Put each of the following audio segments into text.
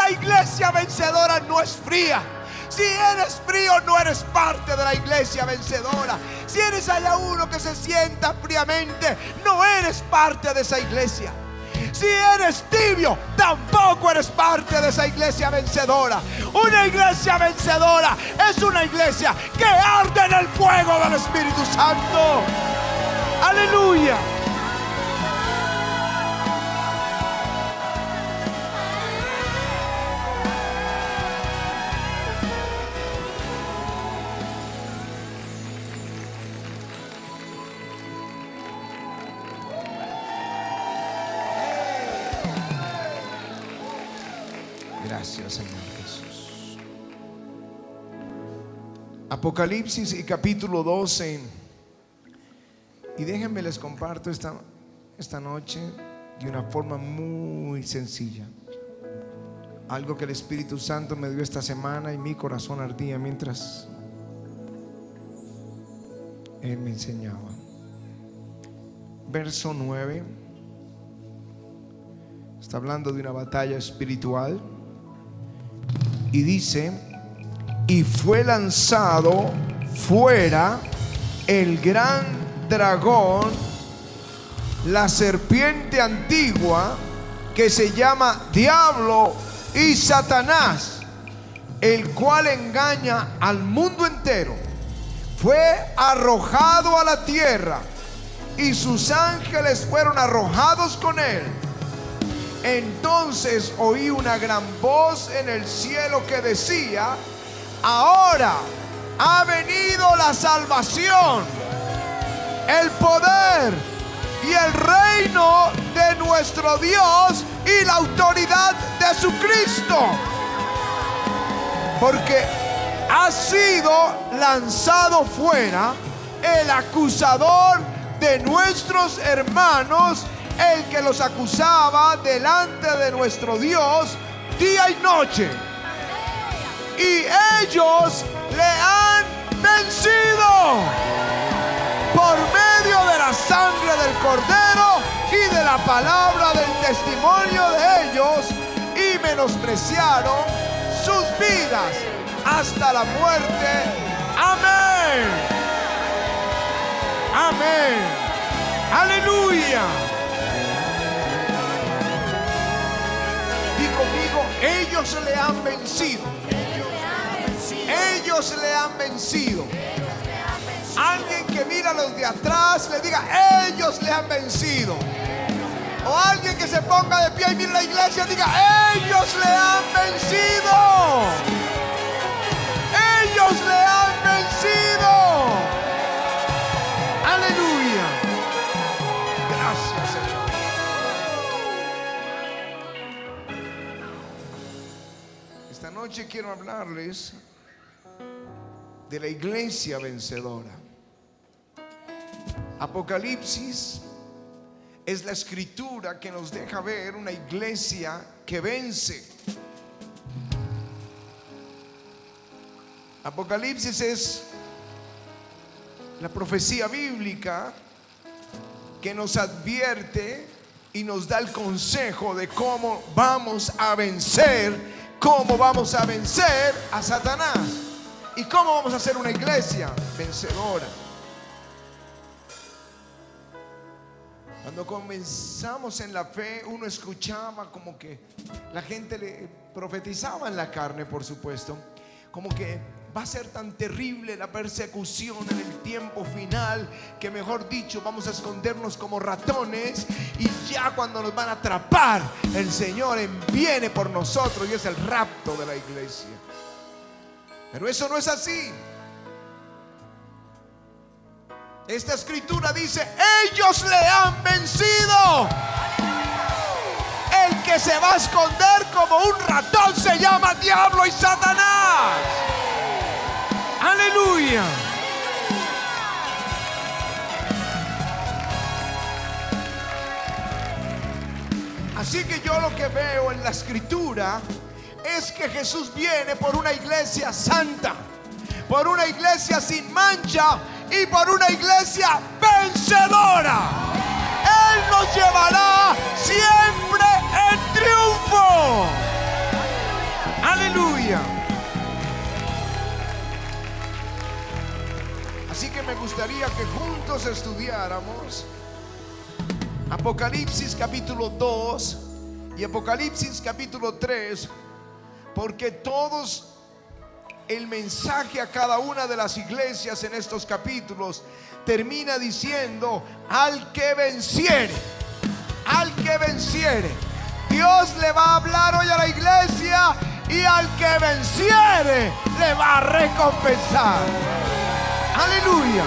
La iglesia vencedora no es fría. Si eres frío, no eres parte de la iglesia vencedora. Si eres allá uno que se sienta fríamente, no eres parte de esa iglesia. Si eres tibio, tampoco eres parte de esa iglesia vencedora. Una iglesia vencedora es una iglesia que arde en el fuego del Espíritu Santo. Aleluya. Gracias, Señor Jesús. Apocalipsis y capítulo 12. Y déjenme les comparto esta noche de una forma muy sencilla. Algo que el Espíritu Santo me dio esta semana y mi corazón ardía mientras Él me enseñaba. Verso 9. Está hablando de una batalla espiritual. Y dice: y fue lanzado fuera el gran dragón, la serpiente antigua, que se llama Diablo y Satanás, el cual engaña al mundo entero. Fue arrojado a la tierra y sus ángeles fueron arrojados con él. Entonces oí una gran voz en el cielo que decía: ahora ha venido la salvación, el poder y el reino de nuestro Dios y la autoridad de su Cristo, porque ha sido lanzado fuera el acusador de nuestros hermanos, el que los acusaba delante de nuestro Dios día y noche. Y ellos le han vencido por medio de la sangre del Cordero y de la palabra del testimonio de ellos, y menospreciaron sus vidas hasta la muerte. Amén. Amén. Aleluya. Di conmigo: ellos le han vencido. Ellos le han vencido. Alguien que mira a los de atrás le diga: ellos le han vencido. O alguien que se ponga de pie y mire la iglesia, diga: ellos le han vencido. Ellos le han vencido. Aleluya. Gracias, Señor. Esta noche quiero hablarles de la iglesia vencedora. Apocalipsis es la escritura que nos deja ver una iglesia que vence. Apocalipsis es la profecía bíblica que nos advierte y nos da el consejo de cómo vamos a vencer a Satanás y cómo vamos a hacer una iglesia vencedora. Cuando comenzamos en la fe, uno escuchaba como que la gente le profetizaba en la carne, por supuesto, como que va a ser tan terrible la persecución en el tiempo final, que mejor dicho, vamos a escondernos como ratones, y ya cuando nos van a atrapar, el Señor viene por nosotros, y es el rapto de la iglesia. Pero eso no es así. Esta escritura dice: ellos le han vencido. El que se va a esconder como un ratón se llama Diablo y Satanás. Aleluya. Así que yo lo que veo en la escritura es que Jesús viene por una iglesia santa, por una iglesia sin mancha y por una iglesia vencedora. Él nos llevará siempre en triunfo. gustaría que juntos estudiáramos Apocalipsis capítulo 2 y Apocalipsis capítulo 3, porque todos el mensaje a cada una de las iglesias en estos capítulos termina diciendo: al que venciere, al que venciere. Dios le va a hablar hoy a la iglesia, y al que venciere le va a recompensar. Aleluya.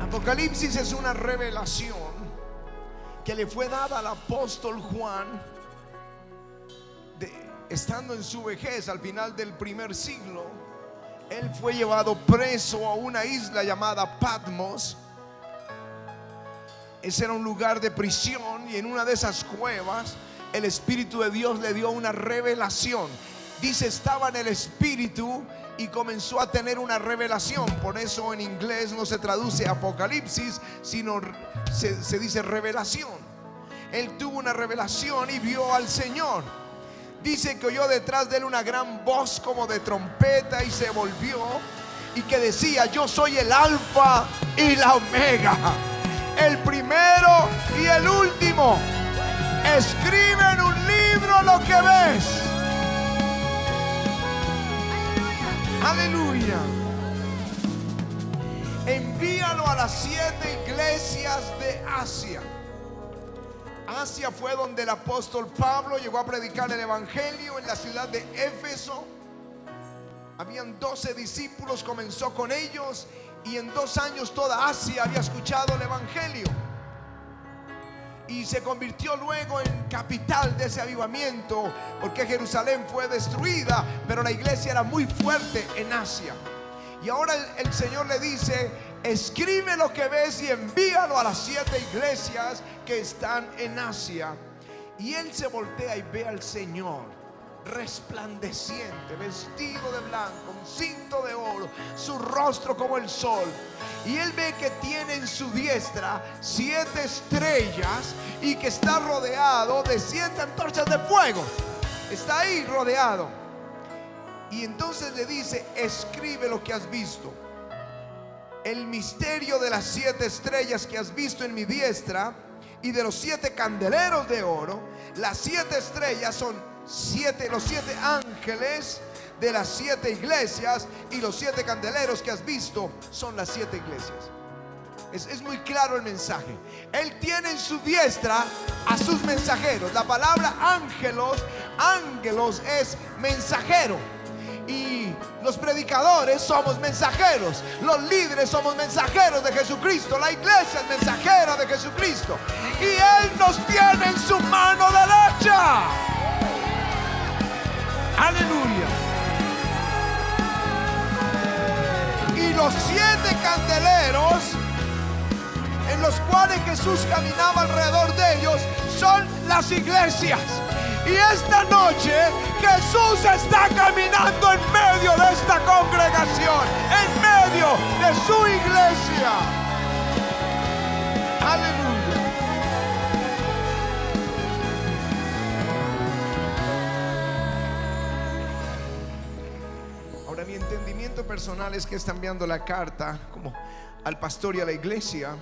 Apocalipsis es una revelación que le fue dada al apóstol Juan estando en su vejez al final del primer siglo. Él fue llevado preso a una isla llamada Patmos. Ese era un lugar de prisión, y en una de esas cuevas el Espíritu de Dios le dio una revelación. Dice, estaba en el Espíritu y comenzó a tener una revelación. Por eso en inglés no se traduce Apocalipsis, sino se dice revelación. Él tuvo una revelación y vio al Señor. Dice que oyó detrás de él una gran voz como de trompeta, y se volvió, y que decía: yo soy el alfa y la omega, el primero y el último. Escribe en un libro lo que ves. Aleluya. Envíalo a las 7 iglesias de Asia. Asia fue donde el apóstol Pablo llegó a predicar el evangelio, en la ciudad de Éfeso. Habían 12 discípulos, comenzó con ellos, y en 2 años toda Asia había escuchado el evangelio, y se convirtió luego en capital de ese avivamiento, porque Jerusalén fue destruida, pero la iglesia era muy fuerte en Asia. Y ahora el Señor le dice: escribe lo que ves y envíalo a las 7 iglesias que están en Asia. Y él se voltea y ve al Señor resplandeciente, vestido de blanco, un cinto de oro, su rostro como el sol. Y él ve que tiene en su diestra 7 estrellas, y que está rodeado de 7 antorchas de fuego. Está ahí rodeado. Y entonces le dice: escribe lo que has visto. El misterio de las 7 estrellas que has visto en mi diestra, y de los 7 candeleros de oro. Las 7 estrellas son los 7 ángeles de las 7 iglesias, y los 7 candeleros que has visto son las 7 iglesias. Es muy claro el mensaje. Él tiene en su diestra a sus mensajeros. La palabra ángelos es mensajero. Y los predicadores somos mensajeros, los líderes somos mensajeros de Jesucristo, la iglesia es mensajera de Jesucristo, y Él nos tiene en su mano derecha. Aleluya. Y los 7 candeleros en los cuales Jesús caminaba alrededor de ellos son las iglesias. Y esta noche Jesús está caminando en medio de esta congregación, en medio de su iglesia. Aleluya. Ahora, mi entendimiento personal es que está enviando la carta como al pastor y a la iglesia,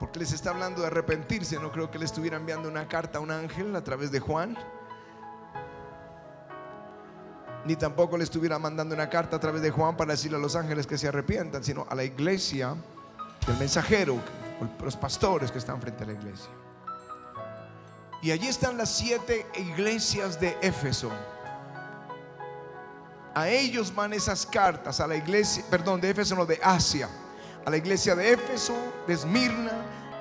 porque les está hablando de arrepentirse. No creo que le estuviera enviando una carta a un ángel a través de Juan, ni tampoco le estuviera mandando una carta a través de Juan para decirle a los ángeles que se arrepientan, sino a la iglesia del mensajero, los pastores que están frente a la iglesia. Y allí están las 7 iglesias de Éfeso. A ellos van esas cartas, a la iglesia, perdón, de Éfeso, no, de Asia. A la iglesia de Éfeso, de Esmirna,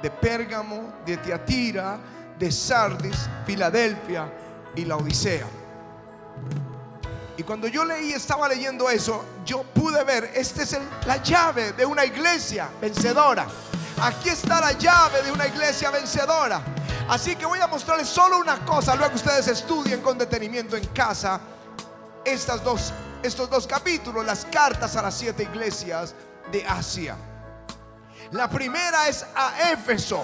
de Pérgamo, de Tiatira, de Sardis, Filadelfia y la Odisea. Y cuando yo estaba leyendo eso, yo pude ver, esta es la llave de una iglesia vencedora. Aquí está la llave de una iglesia vencedora. Así que voy a mostrarles solo una cosa, luego ustedes estudien con detenimiento en casa estos dos capítulos, las cartas a las 7 iglesias de Asia. La primera es a Éfeso.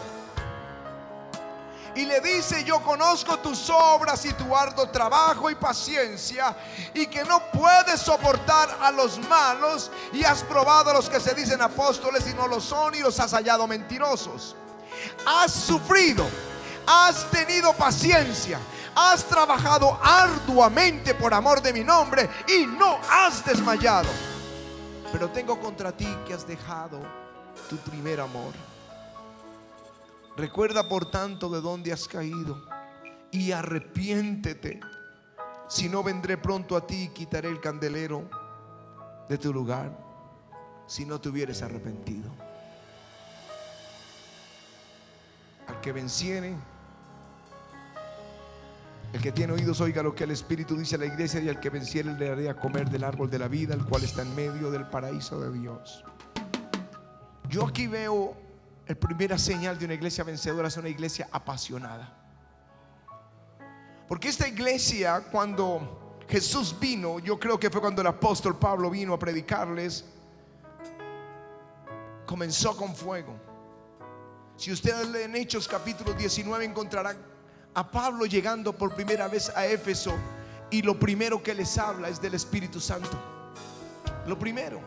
Y le dice: yo conozco tus obras y tu arduo trabajo y paciencia, y que no puedes soportar a los malos, y has probado a los que se dicen apóstoles y no lo son, y los has hallado mentirosos. Has sufrido, has tenido paciencia, has trabajado arduamente por amor de mi nombre y no has desmayado. Pero tengo contra ti que has dejado tu primer amor. Recuerda por tanto de dónde has caído y arrepiéntete. Si no, vendré pronto a ti y quitaré el candelero de tu lugar, si no te hubieres arrepentido. Al que venciere, el que tiene oídos oiga lo que el Espíritu dice a la iglesia. Y al que venciere le daré a comer del árbol de la vida, el cual está en medio del paraíso de Dios. Yo aquí veo la primera señal de una iglesia vencedora: es una iglesia apasionada. Porque esta iglesia, cuando Jesús vino, yo creo que fue cuando el apóstol Pablo vino a predicarles, comenzó con fuego. Si ustedes leen Hechos capítulo 19, encontrarán a Pablo llegando por primera vez a Éfeso, y lo primero que les habla es del Espíritu Santo. Lo primero,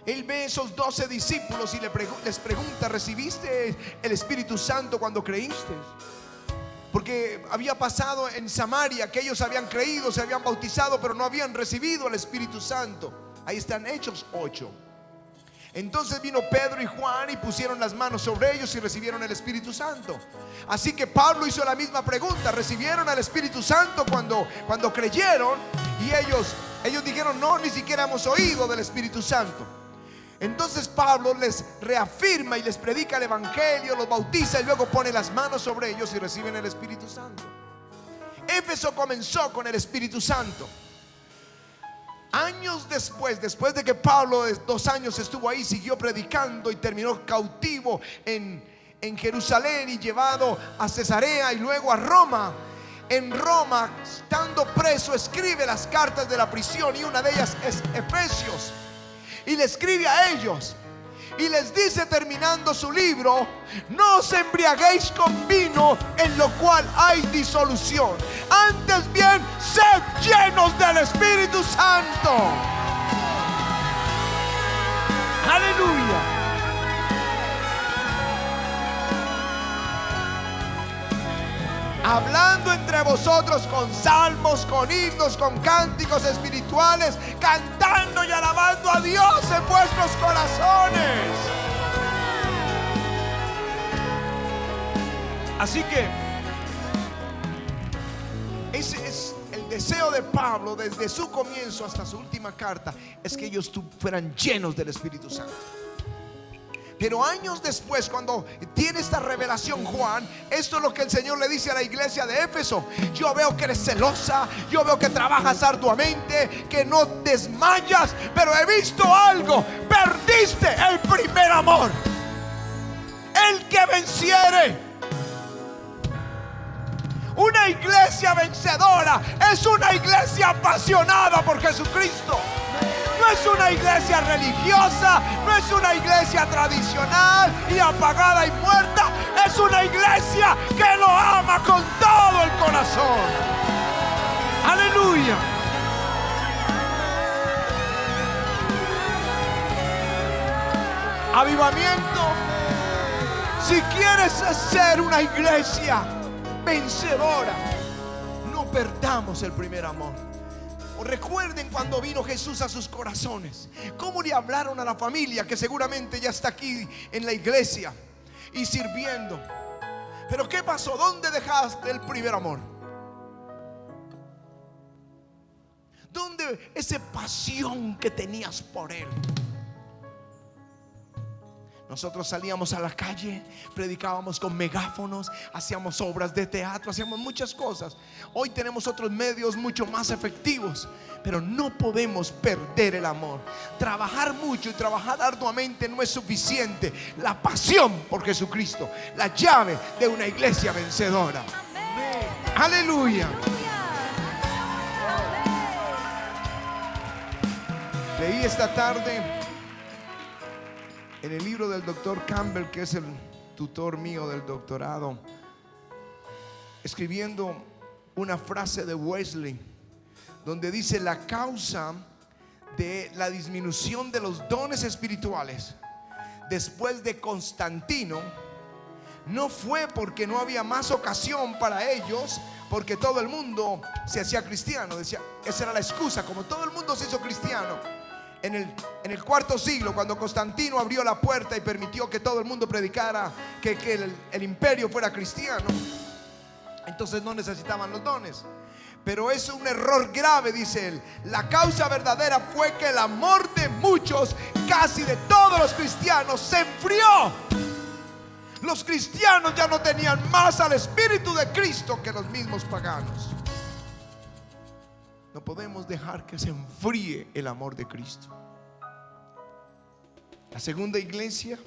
él ve esos 12 discípulos y les pregunta: ¿recibiste el Espíritu Santo cuando creíste? Porque había pasado en Samaria que ellos habían creído, se habían bautizado, pero no habían recibido el Espíritu Santo. Ahí están Hechos 8. Entonces vino Pedro y Juan y pusieron las manos sobre ellos y recibieron el Espíritu Santo. Así que Pablo hizo la misma pregunta: ¿recibieron al Espíritu Santo cuando creyeron? Y ellos dijeron: no, ni siquiera hemos oído del Espíritu Santo. Entonces Pablo les reafirma y les predica el evangelio, los bautiza y luego pone las manos sobre ellos y reciben el Espíritu Santo. Éfeso comenzó con el Espíritu Santo. Años después de que Pablo 2 años estuvo ahí, siguió predicando y terminó cautivo en Jerusalén y llevado a Cesarea y luego a Roma. En Roma, estando preso, escribe las cartas de la prisión, y una de ellas es Efesios, y le escribe a ellos y les dice, terminando su libro: no os embriaguéis con vino, en lo cual hay disolución, antes bien sed llenos del Espíritu Santo. Aleluya. Hablando entre vosotros con salmos, con himnos, con cánticos espirituales, cantando y alabando a Dios en vuestros corazones. Así que ese es el deseo de Pablo desde su comienzo hasta su última carta, es que ellos fueran llenos del Espíritu Santo. Pero años después, cuando tiene esta revelación Juan, esto es lo que el Señor le dice a la iglesia de Éfeso: yo veo que eres celosa, yo veo que trabajas arduamente, que no desmayas, pero he visto algo: perdiste el primer amor. El que venciere. Una iglesia vencedora es una iglesia apasionada por Jesucristo. No es una iglesia religiosa, no es una iglesia tradicional y apagada y muerta. Es una iglesia que lo ama con todo el corazón. Aleluya. Avivamiento. Si quieres ser una iglesia vencedora, no perdamos el primer amor. Recuerden cuando vino Jesús a sus corazones, cómo le hablaron a la familia, que seguramente ya está aquí en la iglesia y sirviendo. Pero ¿qué pasó? ¿Dónde dejaste el primer amor? ¿Dónde esa pasión que tenías por Él? Nosotros salíamos a la calle, predicábamos con megáfonos, hacíamos obras de teatro, hacíamos muchas cosas. Hoy tenemos otros medios mucho más efectivos, pero no podemos perder el amor. Trabajar mucho y trabajar arduamente no es suficiente. La pasión por Jesucristo, la llave de una iglesia vencedora. Aleluya. Leí esta tarde en el libro del doctor Campbell, que es el tutor mío del doctorado, escribiendo una frase de Wesley donde dice: la causa de la disminución de los dones espirituales después de Constantino no fue porque no había más ocasión para ellos, porque todo el mundo se hacía cristiano. Decía, esa era la excusa, como todo el mundo se hizo cristiano. En el cuarto siglo, cuando Constantino abrió la puerta y permitió que todo el mundo predicara que el imperio fuera cristiano, entonces no necesitaban los dones. Pero es un error grave, dice él. La causa verdadera fue que el amor de muchos, casi de todos los cristianos, se enfrió. Los cristianos ya no tenían más al Espíritu de Cristo que los mismos paganos. No podemos dejar que se enfríe el amor de Cristo. La segunda iglesia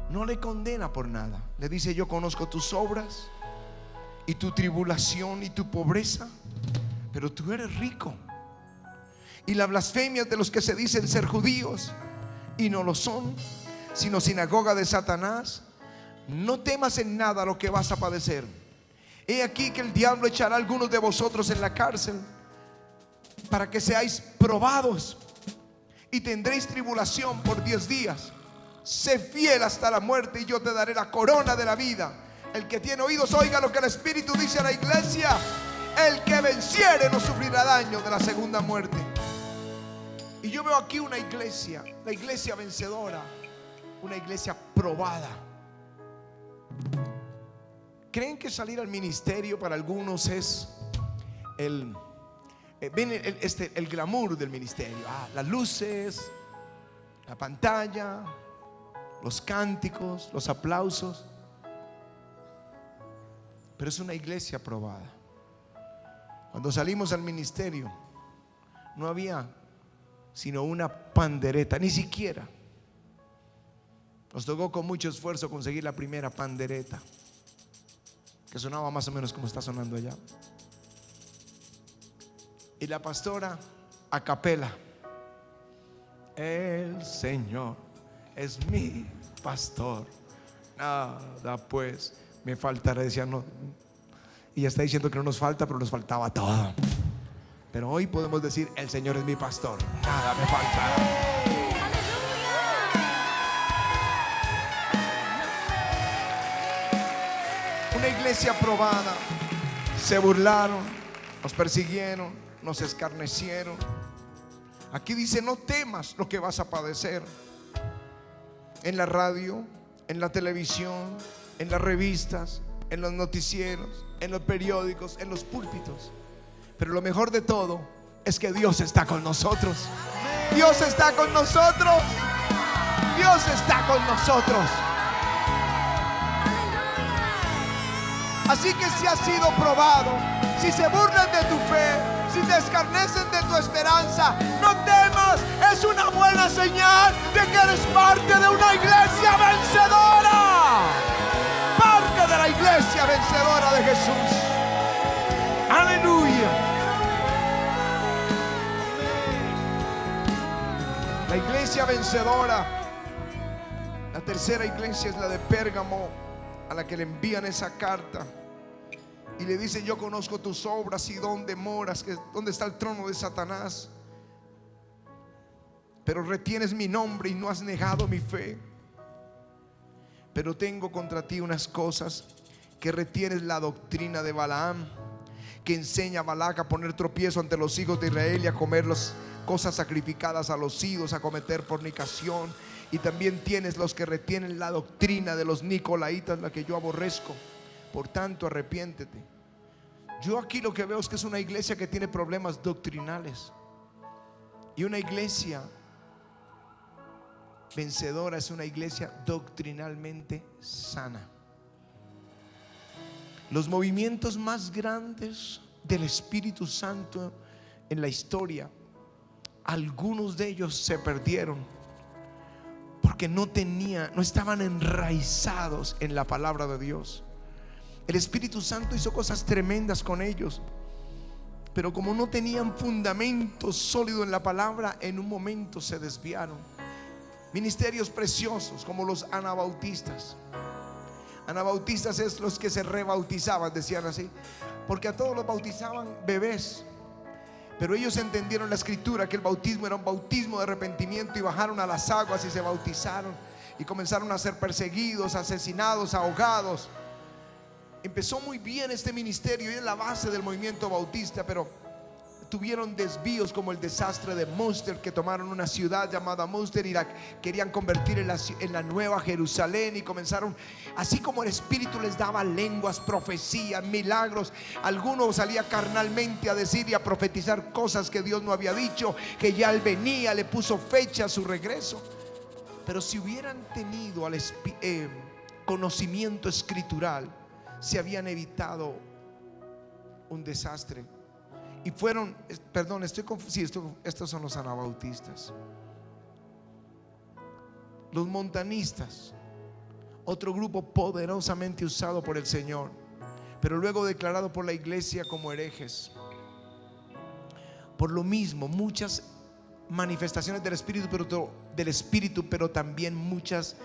no le condena por nada. Le dice: yo conozco tus obras y tu tribulación y tu pobreza, pero tú eres rico. Y las blasfemias de los que se dicen ser judíos y no lo son, sino sinagoga de Satanás. No temas en nada lo que vas a padecer. He aquí que el diablo echará a algunos de vosotros en la cárcel para que seáis probados, y tendréis tribulación por 10 días. Sé fiel hasta la muerte y yo te daré la corona de la vida. El que tiene oídos oiga lo que el Espíritu dice a la iglesia. El que venciere no sufrirá daño de la segunda muerte. Y yo veo aquí una iglesia, la iglesia vencedora, una iglesia probada. ¿Creen que salir al ministerio para algunos es el glamour del ministerio? Las luces, la pantalla, los cánticos, los aplausos. Pero es una iglesia probada. Cuando salimos al ministerio no había sino una pandereta, ni siquiera. Nos tocó con mucho esfuerzo conseguir la primera pandereta, que sonaba más o menos como está sonando allá. Y la pastora a capela: el Señor es mi pastor, nada pues me faltará. Decía, no. Y ya está diciendo que no nos falta, pero nos faltaba todo. Pero hoy podemos decir: el Señor es mi pastor, nada me faltará. Una iglesia probada. Se burlaron, nos persiguieron, nos escarnecieron. Aquí dice: no temas lo que vas a padecer. En la radio, en la televisión, en las revistas, en los noticieros, en los periódicos, en los púlpitos. Pero lo mejor de todo es que Dios está con nosotros. Dios está con nosotros. Dios está con nosotros. Así que si has sido probado, si se burlan de tu fe, si te escarnecen de tu esperanza, no temas. Es una buena señal de que eres parte de una iglesia vencedora. Parte de la iglesia vencedora de Jesús. Aleluya. La iglesia vencedora. La tercera iglesia es la de Pérgamo, a la que le envían esa carta y le dice: yo conozco tus obras y dónde moras, dónde está el trono de Satanás, pero retienes mi nombre y no has negado mi fe. Pero tengo contra ti unas cosas: que retienes la doctrina de Balaam, que enseña a Balac a poner tropiezo ante los hijos de Israel y a comer las cosas sacrificadas a los ídolos, a cometer fornicación. Y también tienes los que retienen la doctrina de los nicolaitas, la que yo aborrezco. Por tanto, arrepiéntete. Yo aquí lo que veo es que es una iglesia que tiene problemas doctrinales. Y una iglesia vencedora es una iglesia doctrinalmente sana. Los movimientos más grandes del Espíritu Santo en la historia, algunos de ellos se perdieron porque no estaban enraizados en la palabra de Dios. El Espíritu Santo hizo cosas tremendas con ellos, pero como no tenían fundamento sólido en la palabra, en un momento se desviaron. Ministerios preciosos como los anabautistas, Anabautistas es los que se rebautizaban, decían así, porque a todos los bautizaban bebés. Pero ellos entendieron la escritura, que el bautismo era un bautismo de arrepentimiento, y bajaron a las aguas y se bautizaron y comenzaron a ser perseguidos, asesinados, ahogados. Empezó muy bien este ministerio y es la base del movimiento bautista, pero tuvieron desvíos como el desastre de Münster, que tomaron una ciudad llamada Münster y la querían convertir en la nueva Jerusalén, y comenzaron, así como el Espíritu les daba lenguas, profecías, milagros, alguno salía carnalmente a decir y a profetizar cosas que Dios no había dicho, que ya Él venía, le puso fecha a su regreso. Pero si hubieran tenido conocimiento escritural, se habían evitado un desastre. Y fueron, perdón, estoy confundido, estos son los anabautistas. Los montanistas, otro grupo poderosamente usado por el Señor, pero luego declarado por la iglesia como herejes. Por lo mismo, muchas manifestaciones del Espíritu, pero también muchas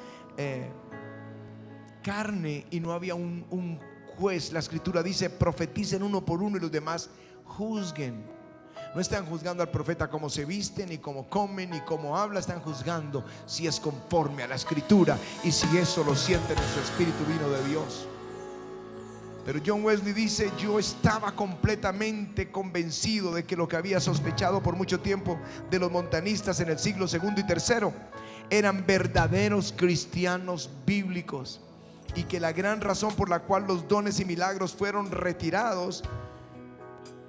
carne, y no había un juez. La escritura dice: profeticen uno por uno y los demás juzguen. No están juzgando al profeta como se viste, ni cómo come, ni cómo habla. Están juzgando si es conforme a la escritura y si eso lo sienten en su espíritu vino de Dios. Pero John Wesley dice: yo estaba completamente convencido de que lo que había sospechado por mucho tiempo de los montanistas en el siglo segundo y tercero eran verdaderos cristianos bíblicos, y que la gran razón por la cual los dones y milagros fueron retirados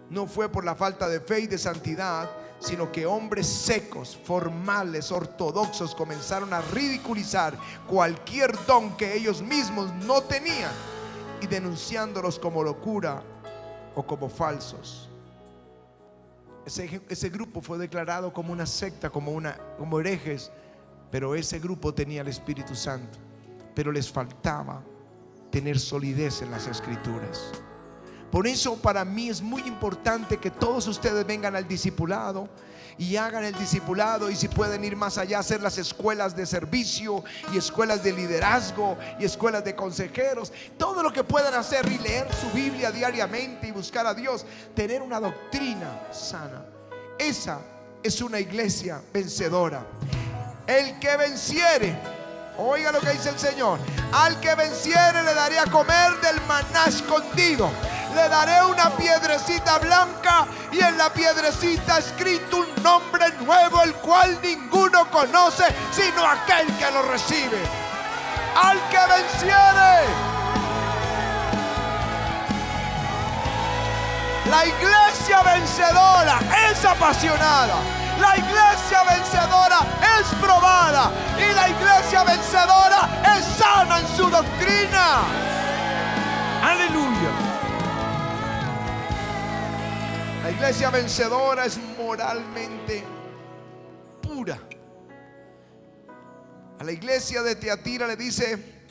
no fue por la falta de fe y de santidad, sino que hombres secos, formales, ortodoxos comenzaron a ridiculizar cualquier don que ellos mismos no tenían, y denunciándolos como locura o como falsos. Ese grupo fue declarado como una secta, como herejes, pero ese grupo tenía el Espíritu Santo, pero les faltaba tener solidez en las escrituras. Por eso para mí es muy importante que todos ustedes vengan al discipulado y hagan el discipulado, y si pueden ir más allá, hacer las escuelas de servicio y escuelas de liderazgo y escuelas de consejeros, todo lo que puedan hacer, y leer su Biblia diariamente y buscar a Dios, tener una doctrina sana. Esa es una iglesia vencedora. El que venciere, oiga lo que dice el Señor: al que venciere le daré a comer del maná escondido, le daré una piedrecita blanca, y en la piedrecita escrito un nombre nuevo, el cual ninguno conoce sino aquel que lo recibe. Al que venciere. La iglesia vencedora es apasionada, la iglesia vencedora es probada, y la iglesia vencedora es sana en su doctrina. Aleluya. La iglesia vencedora es moralmente pura. A la iglesia de Tiatira le dice: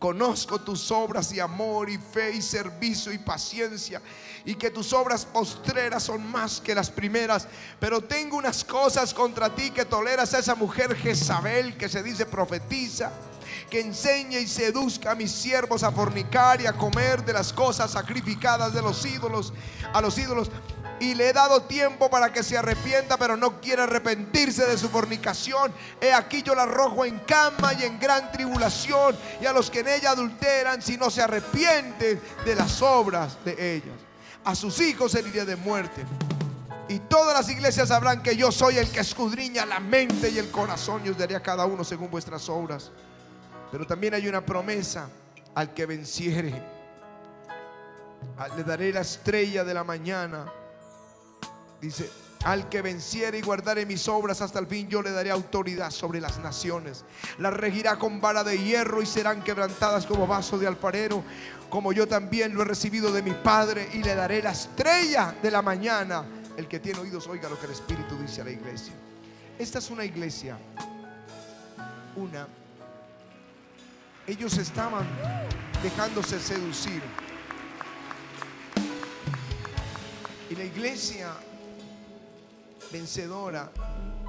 conozco tus obras y amor y fe y servicio y paciencia, y que tus obras postreras son más que las primeras, pero tengo unas cosas contra ti, que toleras a esa mujer Jezabel, que se dice profetiza, que enseña y seduzca a mis siervos a fornicar y a comer de las cosas sacrificadas de los ídolos, a los ídolos. Y le he dado tiempo para que se arrepienta, pero no quiere arrepentirse de su fornicación. He aquí yo la arrojo en cama y en gran tribulación, y a los que en ella adulteran, si no se arrepienten de las obras de ellas, a sus hijos heriré de muerte. Y todas las iglesias sabrán que yo soy el que escudriña la mente y el corazón, y os daré a cada uno según vuestras obras. Pero también hay una promesa: al que venciere, le daré la estrella de la mañana. Dice: al que venciere y guardare mis obras hasta el fin, yo le daré autoridad sobre las naciones. Las regirá con vara de hierro, y serán quebrantadas como vaso de alfarero, como yo también lo he recibido de mi Padre. Y le daré la estrella de la mañana. El que tiene oídos, oiga lo que el Espíritu dice a la iglesia. Esta es una iglesia. Ellos estaban dejándose seducir. Y la iglesia vencedora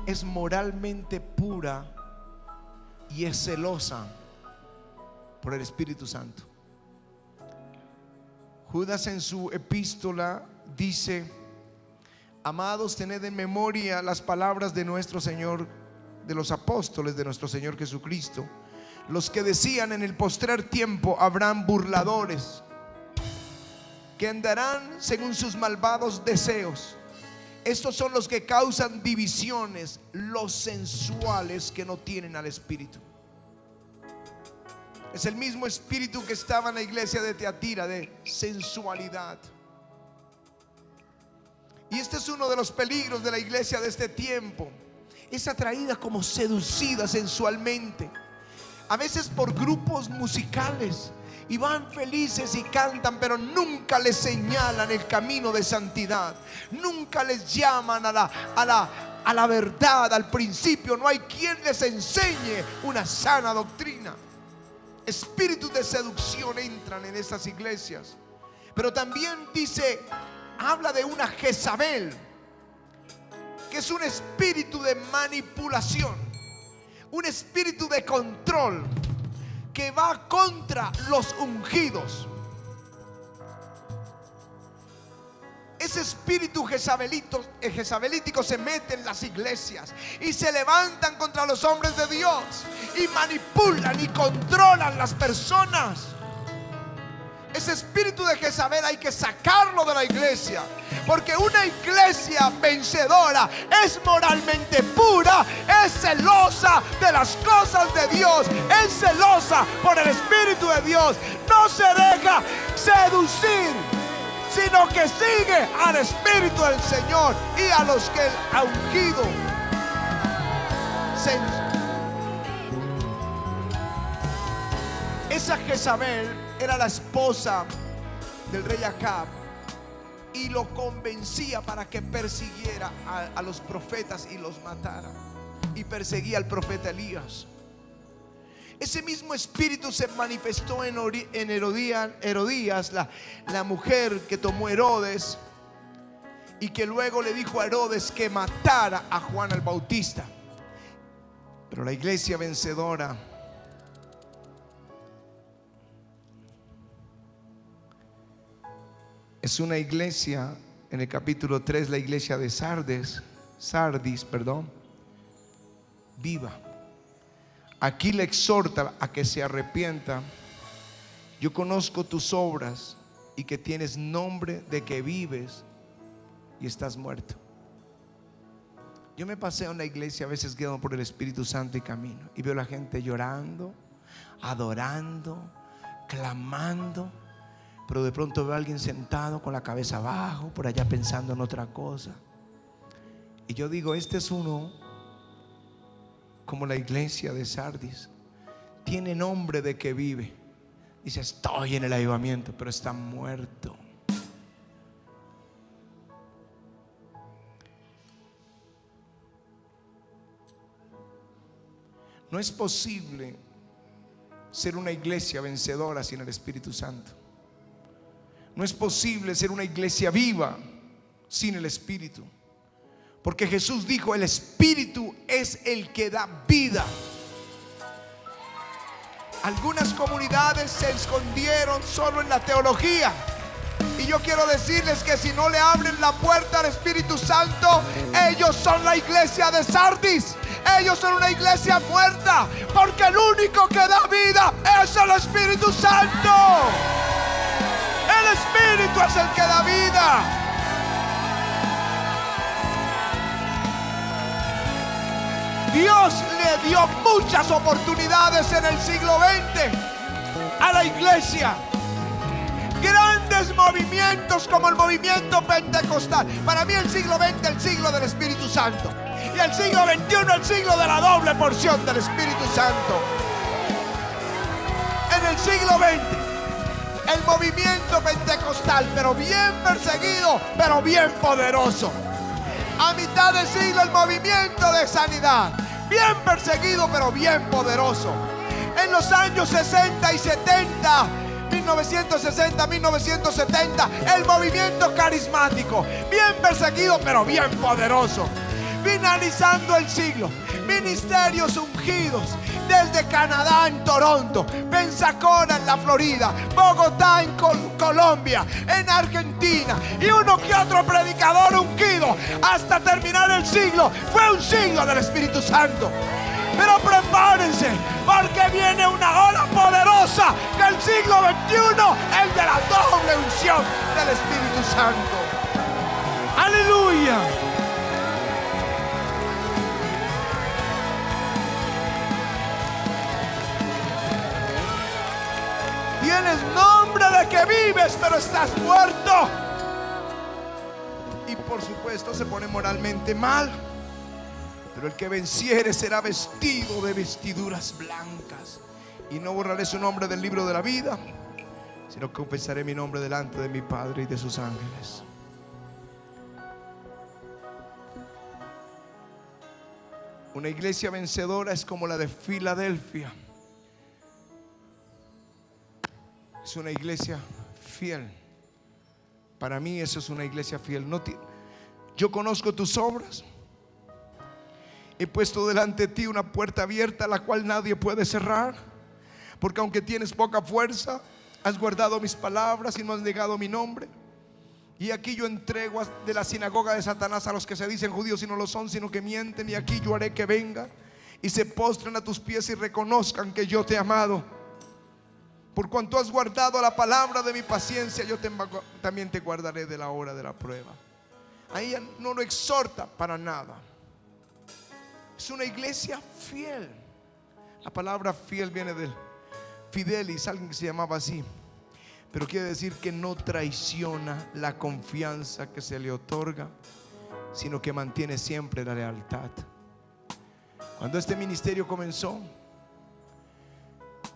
es moralmente pura y es celosa. por el Espíritu Santo. Judas en su epístola dice: amados, tened en memoria las palabras de nuestro Señor, de los apóstoles de nuestro Señor Jesucristo, los que decían: en el postrer tiempo habrán burladores que andarán según sus malvados deseos. Estos son los que causan divisiones, los sensuales que no tienen al Espíritu. Es el mismo espíritu que estaba en la iglesia de Tiatira, de sensualidad. Y este es uno de los peligros de la iglesia de este tiempo. Es atraída como seducida sensualmente, a veces por grupos musicales, y van felices y cantan, pero nunca les señalan el camino de santidad. Nunca les llaman a la verdad, al principio. No hay quien les enseñe una sana doctrina. Espíritus de seducción entran en estas iglesias. Pero también habla de una Jezabel, que es un espíritu de manipulación, un espíritu de control, que va contra los ungidos. Ese espíritu jezabelítico se mete en las iglesias y se levantan contra los hombres de Dios y manipulan y controlan las personas. Ese espíritu de Jezabel hay que sacarlo de la iglesia, porque una iglesia vencedora es moralmente pura, es celosa de las cosas de Dios, es celosa por el Espíritu de Dios, no se deja seducir, sino que sigue al Espíritu del Señor y a los que Él ha ungido. Esa Jezabel era la esposa del rey Acab y lo convencía para que persiguiera a los profetas y los matara, y perseguía al profeta Elías. Ese mismo espíritu se manifestó en Herodías, la mujer que tomó Herodes y que luego le dijo a Herodes que matara a Juan el Bautista. Pero la iglesia vencedora es una iglesia, en el capítulo 3, la iglesia de Sardis, viva. Aquí le exhorta a que se arrepienta. Yo conozco tus obras y que tienes nombre de que vives y estás muerto. Yo me paseo en la iglesia a veces guiado por el Espíritu Santo y camino, y veo a la gente llorando, adorando, clamando. Pero de pronto veo a alguien sentado con la cabeza abajo, por allá pensando en otra cosa. Y yo digo, este es uno como la iglesia de Sardis. Tiene nombre de que vive. Dice, estoy en el avivamiento, pero está muerto. No es posible ser una iglesia vencedora sin el Espíritu Santo. No es posible ser una iglesia viva sin el Espíritu, porque Jesús dijo: el Espíritu es el que da vida. Algunas comunidades se escondieron solo en la teología, y yo quiero decirles que si no le abren la puerta al Espíritu Santo, ellos son la iglesia de Sardis. Ellos son una iglesia muerta, porque el único que da vida es el Espíritu Santo. El Espíritu es el que da vida. Dios le dio muchas oportunidades en el siglo XX a la iglesia. Grandes movimientos como el movimiento pentecostal. Para mí el siglo XX es el siglo del Espíritu Santo, y el siglo XXI el siglo de la doble porción del Espíritu Santo. En el siglo XX el movimiento pentecostal, pero bien perseguido, pero bien poderoso. A mitad de siglo el movimiento de sanidad, bien perseguido, pero bien poderoso. En los años 60 y 70, 1960, 1970, el movimiento carismático, bien perseguido, pero bien poderoso. Finalizando el siglo ministerios ungidos desde Canadá en Toronto, Pensacola en la Florida, Bogotá en Colombia, en Argentina, y uno que otro predicador ungido hasta terminar el siglo. Fue un siglo del Espíritu Santo. Pero prepárense, porque viene una ola poderosa del siglo XXI, el de la doble unción del Espíritu Santo. Aleluya. Tienes nombre de que vives, pero estás muerto. Y por supuesto se pone moralmente mal. Pero el que venciere será vestido de vestiduras blancas. Y no borraré su nombre del libro de la vida, sino que confesaré mi nombre delante de mi Padre y de sus ángeles. Una iglesia vencedora es como la de Filadelfia. Es una iglesia fiel. Para mí eso es una iglesia fiel. Yo conozco tus obras. He puesto delante de ti una puerta abierta, la cual nadie puede cerrar. Porque aunque tienes poca fuerza, has guardado mis palabras y no has negado mi nombre. Y aquí yo entrego de la sinagoga de Satanás a los que se dicen judíos y no lo son, sino que mienten. Y aquí yo haré que vengan y se postren a tus pies y reconozcan que yo te he amado. Por cuanto has guardado la palabra de mi paciencia, yo también te guardaré de la hora de la prueba. Ahí no lo exhorta para nada. Es una iglesia fiel. La palabra fiel viene del fidelis, alguien que se llamaba así, pero quiere decir que no traiciona la confianza que se le otorga, sino que mantiene siempre la lealtad. Cuando este ministerio comenzó,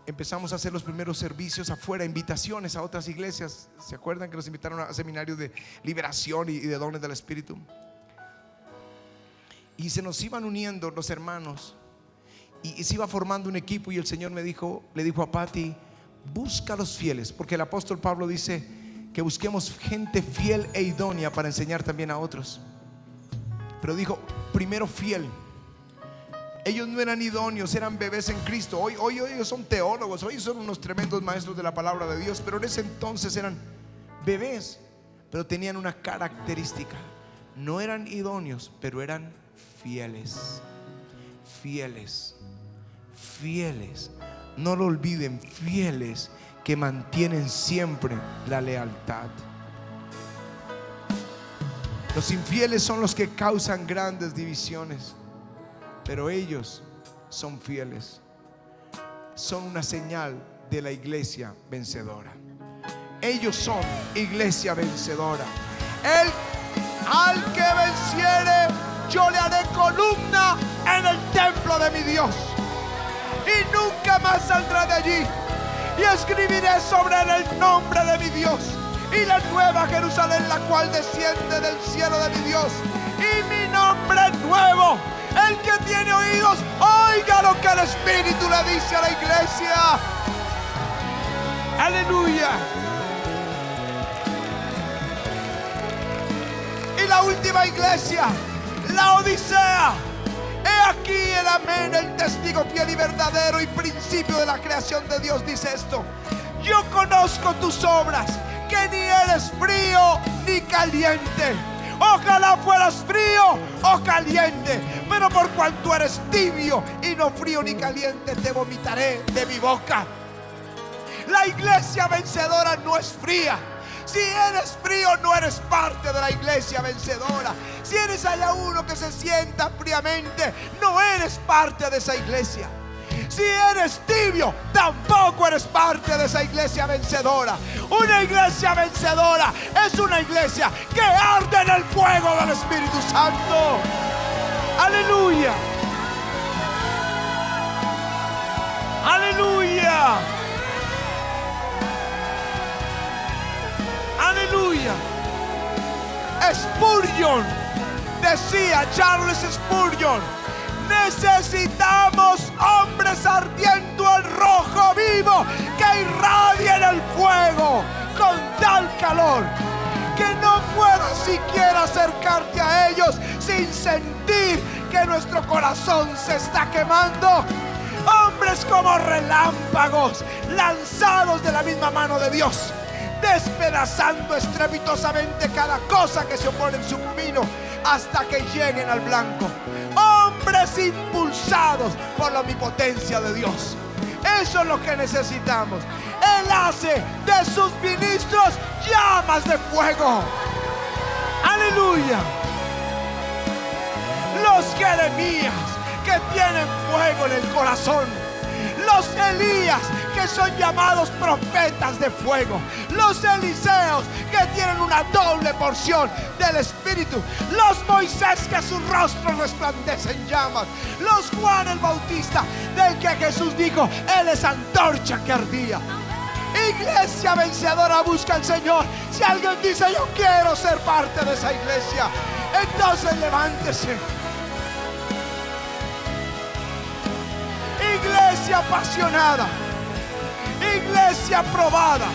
empezamos a hacer los primeros servicios afuera, invitaciones a otras iglesias. ¿Se acuerdan que nos invitaron a seminarios de liberación y de dones del Espíritu? Y se nos iban uniendo los hermanos y se iba formando un equipo. Y el Señor le dijo a Patti: busca a los fieles, porque el apóstol Pablo dice que busquemos gente fiel e idónea para enseñar también a otros. Pero dijo primero fiel. Ellos no eran idóneos, eran bebés en Cristo. Hoy ellos son teólogos, hoy son unos tremendos maestros de la palabra de Dios. Pero en ese entonces eran bebés, pero tenían una característica: no eran idóneos, pero eran fieles. Fieles, fieles. No lo olviden, fieles, que mantienen siempre la lealtad. Los infieles son los que causan grandes divisiones, pero ellos son fieles. Son una señal de la iglesia vencedora. Ellos son iglesia vencedora. Al que venciere, yo le haré columna en el templo de mi Dios, y nunca más saldrá de allí. Y escribiré sobre él el nombre de mi Dios y la nueva Jerusalén, la cual desciende del cielo de mi Dios, y mi nombre nuevo. El que tiene oídos, oiga lo que el Espíritu le dice a la iglesia. Aleluya. Y la última iglesia, la Odisea. He aquí el amén, el testigo fiel y verdadero y principio de la creación de Dios, dice esto: yo conozco tus obras, que ni eres frío ni caliente. Ojalá fueras frío o caliente, pero por cuanto eres tibio y no frío ni caliente, te vomitaré de mi boca. La iglesia vencedora no es fría. Si eres frío, no eres parte de la iglesia vencedora. Si eres allá uno que se sienta fríamente, no eres parte de esa iglesia. Si eres tibio, tampoco eres parte de esa iglesia vencedora. Una iglesia vencedora es una iglesia que arde en el fuego del Espíritu Santo. Aleluya. Aleluya. Aleluya. Spurgeon decía, Charles Spurgeon: necesitamos hombres ardiendo el rojo vivo, que irradien el fuego con tal calor que no puedas siquiera acercarte a ellos sin sentir que nuestro corazón se está quemando. Hombres como relámpagos lanzados de la misma mano de Dios, despedazando estrepitosamente cada cosa que se opone en su camino hasta que lleguen al blanco. Hombres impulsados por la omnipotencia de Dios. Eso es lo que necesitamos. Él hace de sus ministros llamas de fuego. Aleluya. Los Jeremías que tienen fuego en el corazón. Los Elías que son llamados profetas de fuego. Los Eliseos que tienen una doble porción del Espíritu. Los Moisés que su rostro resplandece en llamas. Los Juan el Bautista del que Jesús dijo: Él es antorcha que ardía. Iglesia vencedora busca al Señor. Si alguien dice: yo quiero ser parte de esa iglesia, entonces levántese. Iglesia apasionada, iglesia probada,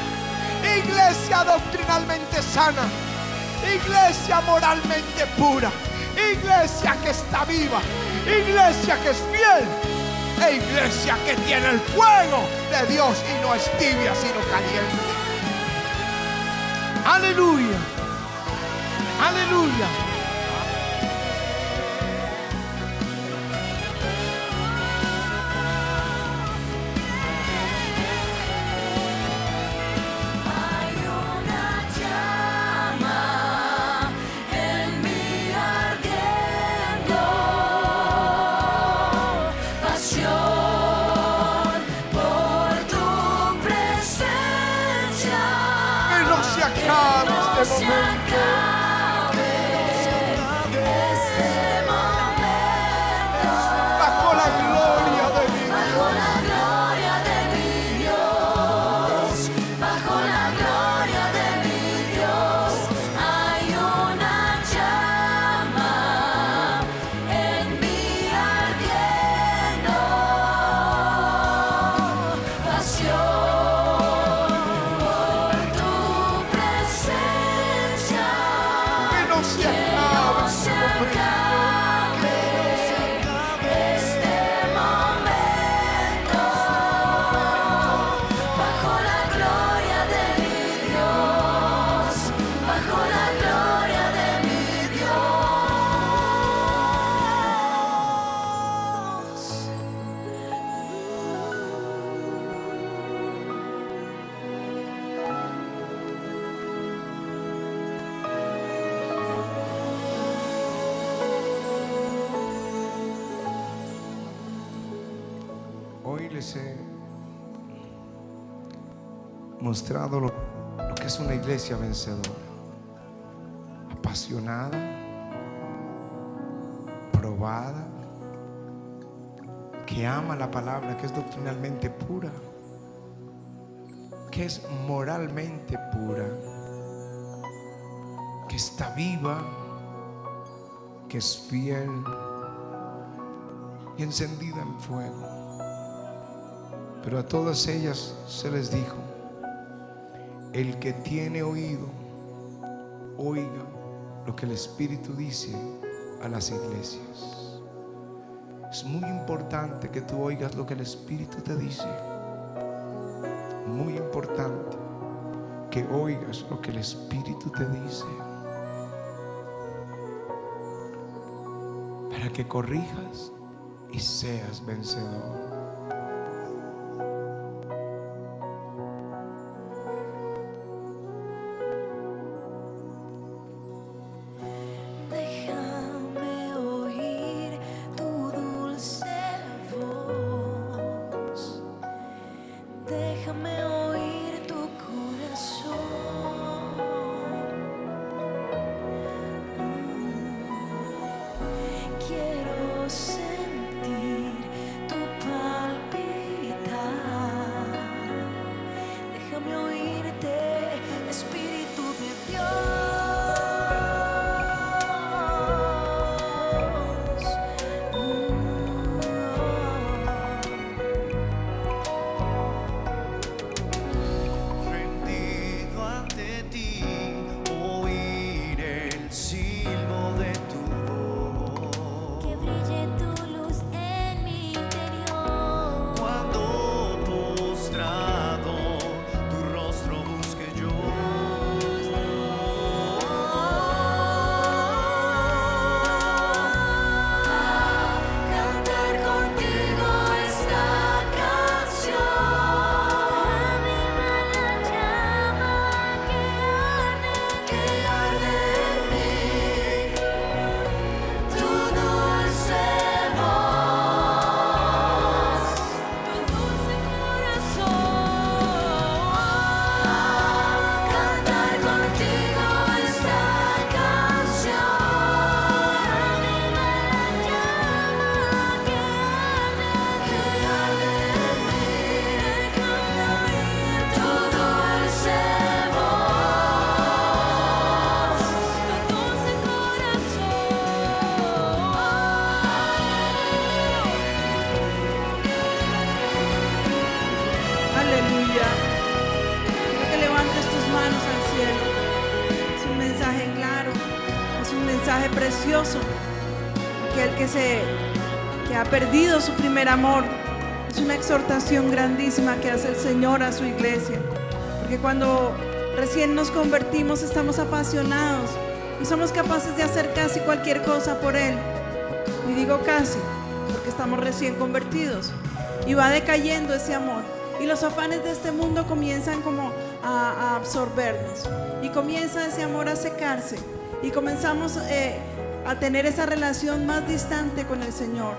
iglesia doctrinalmente sana, iglesia moralmente pura, iglesia que está viva, iglesia que es fiel, e iglesia que tiene el fuego de Dios y no es tibia sino caliente. Aleluya, aleluya. Bajo la gloria de mi Dios, bajo la gloria de mi Dios, bajo la gloria de mi Dios, hay una llama en mí ardiendo, pasión por tu presencia. Que no se acabe este momento, bajo la gloria de mi Dios, bajo la gloria de mi Hoy les he mostrado lo que es una iglesia vencedora, apasionada, probada, que ama la palabra, que es doctrinalmente pura, que es moralmente pura, que está viva, que es fiel y encendida en fuego. Pero a todas ellas se les dijo: el que tiene oído, oiga lo que el Espíritu dice a las iglesias. Es muy importante que tú oigas lo que el Espíritu te dice. Muy importante que oigas lo que el Espíritu te dice, para que corrijas y seas vencedor. Déjame oír tu corazón. Quiero sentir tu paz. Aleluya. Quiero que levantes tus manos al cielo. Es un mensaje claro, es un mensaje precioso. Aquel que ha perdido su primer amor. Es una exhortación grandísima que hace el Señor a su iglesia. Porque cuando recién nos convertimos estamos apasionados y somos capaces de hacer casi cualquier cosa por Él. Y digo casi, porque estamos recién convertidos. Y va decayendo ese amor. Y los afanes de este mundo comienzan como a absorbernos. Y comienza ese amor a secarse. Y comenzamos a tener esa relación más distante con el Señor.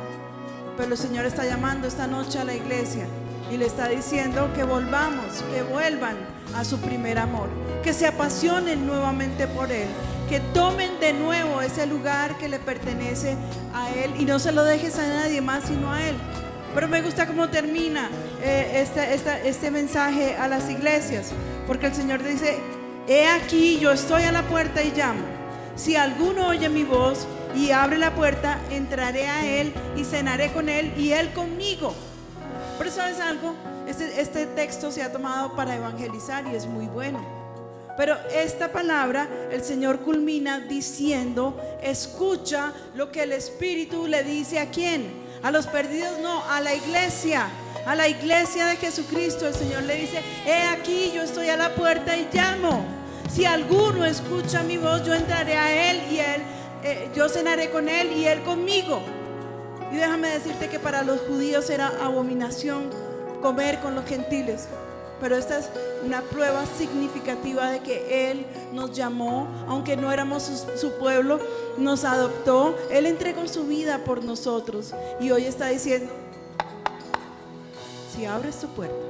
Pero el Señor está llamando esta noche a la iglesia y le está diciendo que volvamos, que vuelvan a su primer amor, que se apasionen nuevamente por Él, que tomen de nuevo ese lugar que le pertenece a Él y no se lo dejes a nadie más sino a Él. Pero me gusta cómo termina este mensaje a las iglesias, porque el Señor dice: he aquí, yo estoy a la puerta y llamo. Si alguno oye mi voz y abre la puerta, entraré a Él y cenaré con Él y Él conmigo. Pero ¿sabes algo? Este texto se ha tomado para evangelizar y es muy bueno. Pero esta palabra el Señor culmina diciendo: escucha lo que el Espíritu le dice ¿a quién? A los perdidos, no, a la iglesia de Jesucristo. El Señor le dice: he aquí, yo estoy a la puerta y llamo. Si alguno escucha mi voz, yo entraré a Él y yo cenaré con Él y Él conmigo. Y déjame decirte que para los judíos era abominación comer con los gentiles. Pero esta es una prueba significativa de que Él nos llamó, aunque no éramos su pueblo, nos adoptó. Él entregó su vida por nosotros. Y hoy está diciendo: si abres tu puerta,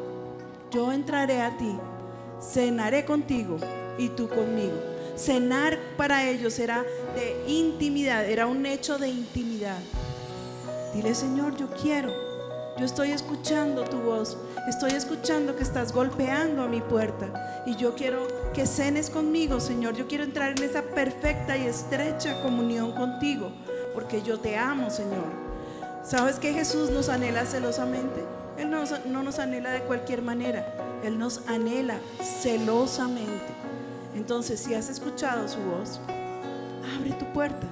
yo entraré a ti, cenaré contigo y tú conmigo. Cenar para ellos era de intimidad, era un hecho de intimidad. Dile: Señor, yo estoy escuchando tu voz, estoy escuchando que estás golpeando a mi puerta y yo quiero que cenes conmigo, Señor. Yo quiero entrar en esa perfecta y estrecha comunión contigo, porque yo te amo, Señor. ¿Sabes que Jesús nos anhela celosamente? Él no nos anhela de cualquier manera, Él nos anhela celosamente. Entonces, si has escuchado su voz, abre tu puerta,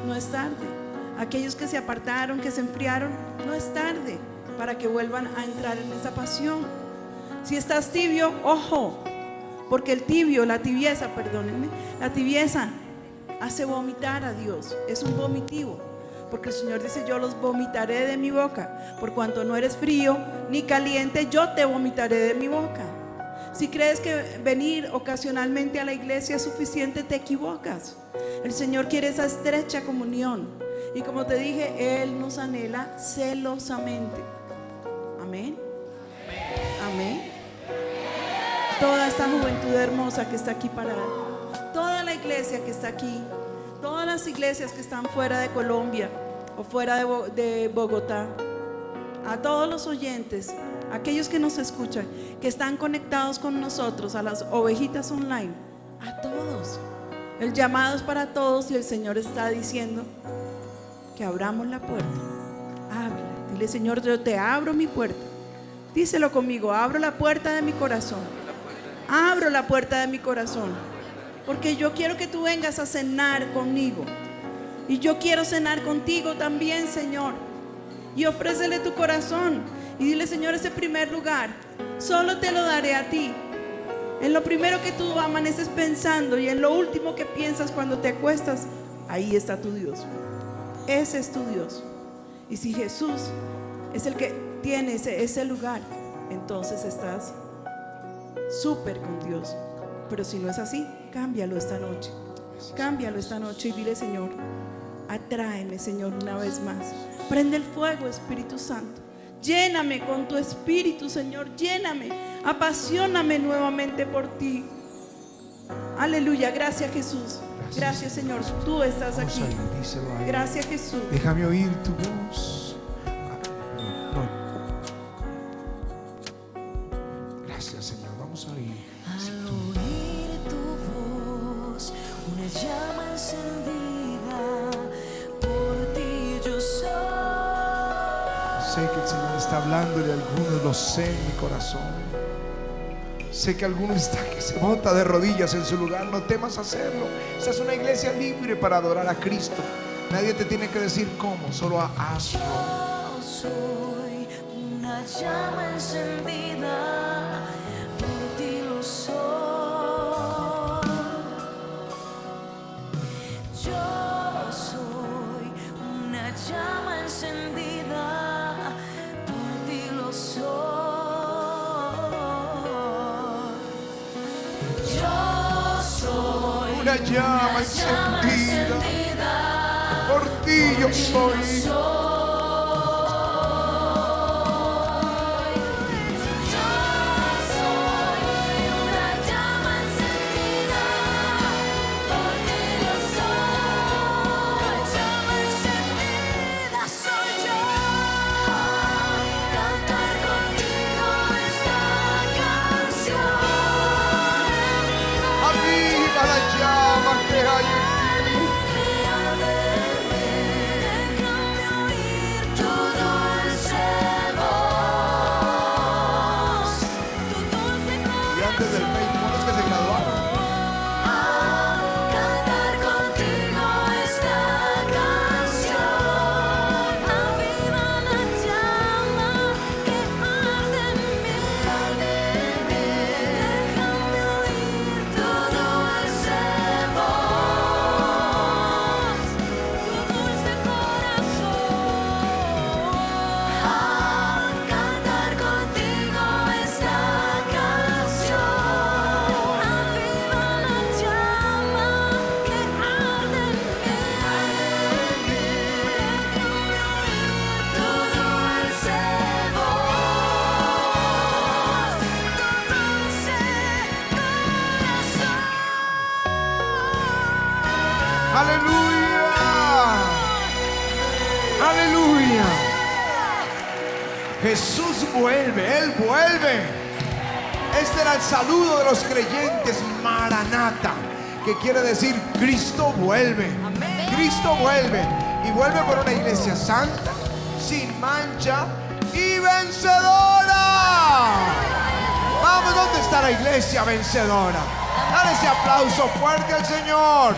no es tarde. Aquellos que se apartaron, que se enfriaron, no es tarde para que vuelvan a entrar en esa pasión. Si estás tibio, ojo, porque la tibieza hace vomitar a Dios, es un vomitivo. Porque el Señor dice: yo los vomitaré de mi boca. Por cuanto no eres frío ni caliente, yo te vomitaré de mi boca. Si crees que venir ocasionalmente a la iglesia es suficiente, te equivocas. El Señor quiere esa estrecha comunión. Y como te dije, Él nos anhela celosamente. Amén. Amén. Toda esta juventud hermosa que está aquí parada, toda la iglesia que está aquí, todas las iglesias que están fuera de Colombia o fuera de Bogotá, a todos los oyentes, aquellos que nos escuchan, que están conectados con nosotros, a las ovejitas online, a todos. El llamado es para todos y el Señor está diciendo que abramos la puerta. Ábrela. Dile: Señor, yo te abro mi puerta. Díselo conmigo: abro la puerta de mi corazón. Abro la puerta de mi corazón. Porque yo quiero que tú vengas a cenar conmigo. Y yo quiero cenar contigo también, Señor. Y ofrécele tu corazón. Y dile: Señor, ese primer lugar solo te lo daré a ti. En lo primero que tú amaneces pensando y en lo último que piensas cuando te acuestas, ahí está tu Dios. Ese es tu Dios. Y si Jesús es el que tiene ese lugar, entonces estás súper con Dios. Pero si no es así, cámbialo esta noche. Cámbialo esta noche y dile: Señor, atráeme, Señor, una vez más. Prende el fuego, Espíritu Santo. Lléname con tu Espíritu, Señor. Lléname, apasioname nuevamente por ti. Aleluya, gracias, Jesús. Gracias, Señor, tú estás aquí. Gracias, Jesús. Déjame oír tu voz. Gracias, Señor. Vamos a oír. Al oír tu voz, una llama encendida, por ti yo soy. Sé que el Señor está hablándole a algunos, lo sé en mi corazón. Sé que alguno está que se bota de rodillas en su lugar. No temas hacerlo. Esta es una iglesia libre para adorar a Cristo. Nadie te tiene que decir cómo, solo hazlo. Yo soy una llama encendida, por ti lo soy. Yo soy una llama encendida, por ti lo soy. Yo soy Una llama encendida, por ti yo soy. Aviva la llama que hay en ti. Y antes del Facebook, ¿cuántos que se graduaron? Cantar contigo esta canción, aviva la llama que arde en mí. Déjame oír tu dulce voz, tu dulce corazón. Cantar contigo esta canción, aviva la llama que arde en mí. Tu dulce voz, tu dulce corazón. Aleluya. Aleluya. Jesús vuelve, Él vuelve. Este era el saludo de los creyentes, Maranata, que quiere decir Cristo vuelve. Cristo vuelve. Y vuelve por una iglesia santa, sin mancha y vencedora. Vamos, ¿dónde está la iglesia vencedora? Dale ese aplauso fuerte al Señor.